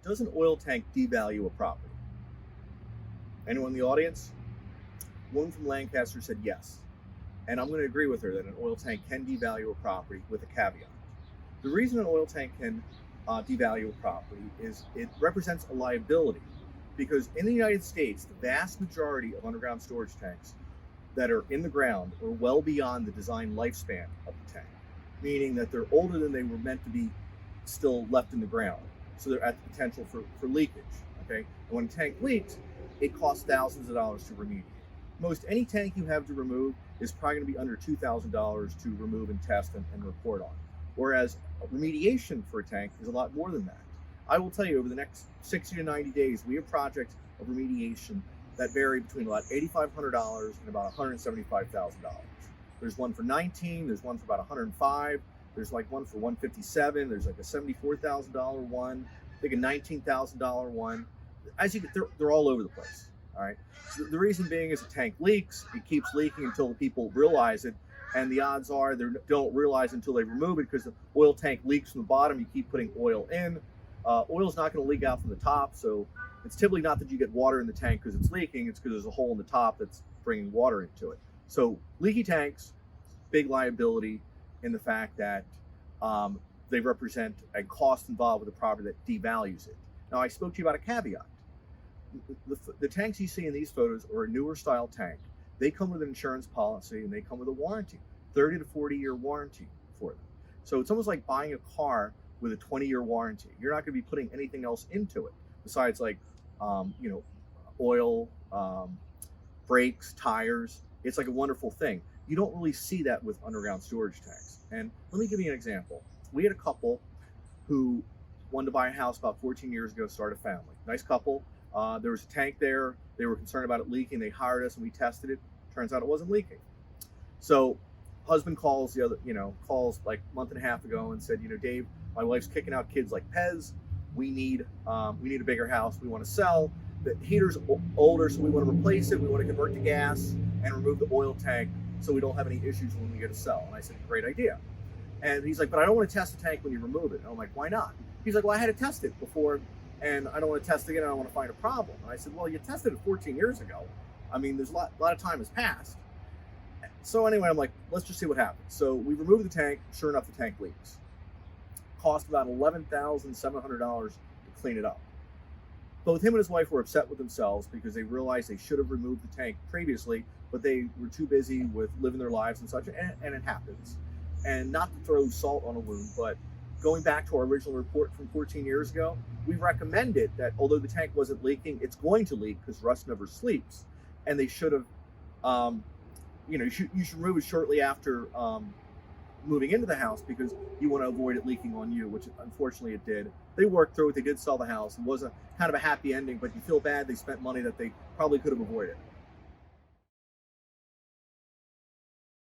Does an oil tank devalue a property? Anyone in the audience? One from Lancaster said yes. And I'm going to agree with her that an oil tank can devalue a property with a caveat. The reason an oil tank can devalue a property is it represents a liability, because in the United States, the vast majority of underground storage tanks that are in the ground are well beyond the design lifespan of the tank, meaning that they're older than they were meant to be still left in the ground. So they're at the potential for leakage, okay? And when a tank leaks, it costs thousands of dollars to remediate. Most any tank you have to remove is probably gonna be under $2,000 to remove and test and report on. Whereas remediation for a tank is a lot more than that. I will tell you, over the next 60 to 90 days, we have projects of remediation that vary between about $8,500 and about $175,000. There's one for 19, there's one for about 105, there's like one for 157, there's like a $74,000 one, I think a $19,000 one. As you get, they're all over the place. All right. So the reason being is the tank leaks, it keeps leaking until the people realize it, and the odds are they don't realize until they remove it, because the oil tank leaks from the bottom. You keep putting oil in. Oil's not going to leak out from the top, so it's typically not that you get water in the tank because it's leaking. It's because there's a hole in the top that's bringing water into it. So leaky tanks, big liability in the fact that they represent a cost involved with the property that devalues it. Now, I spoke to you about a caveat. The tanks you see in these photos are a newer style tank. They come with an insurance policy and they come with a warranty, 30 to 40-year warranty for them. So it's almost like buying a car with a 20-year warranty. You're not going to be putting anything else into it besides like, oil, brakes, tires. It's like a wonderful thing. You don't really see that with underground storage tanks. And let me give you an example. We had a couple who wanted to buy a house about 14 years ago, start a family. Nice couple. There was a tank there. They were concerned about it leaking. They hired us and we tested it. Turns out it wasn't leaking. So husband calls calls like a month and a half ago and said, Dave, my wife's kicking out kids like Pez. We need a bigger house. We want to sell. The heater's older, so we want to replace it. We want to convert to gas and remove the oil tank so we don't have any issues when we get to sell. And I said, great idea. And he's like, but I don't want to test the tank when you remove it. And I'm like, why not? He's like, well, I had to test it before, and I don't want to test again. I don't want to find a problem. And I said, well, you tested it 14 years ago. I mean, there's a lot of time has passed. So anyway, I'm like, let's just see what happens. So we removed the tank. Sure enough, the tank leaks. Cost about $11,700 to clean it up. Both him and his wife were upset with themselves because they realized they should have removed the tank previously, but they were too busy with living their lives and such, and it happens. And not to throw salt on a wound, but going back to our original report from 14 years ago, we recommended that although the tank wasn't leaking, it's going to leak because rust never sleeps. And they should have, you should remove it shortly after moving into the house, because you want to avoid it leaking on you, which unfortunately it did. They worked through it. They did sell the house. It was a kind of a happy ending, but you feel bad they spent money that they probably could have avoided.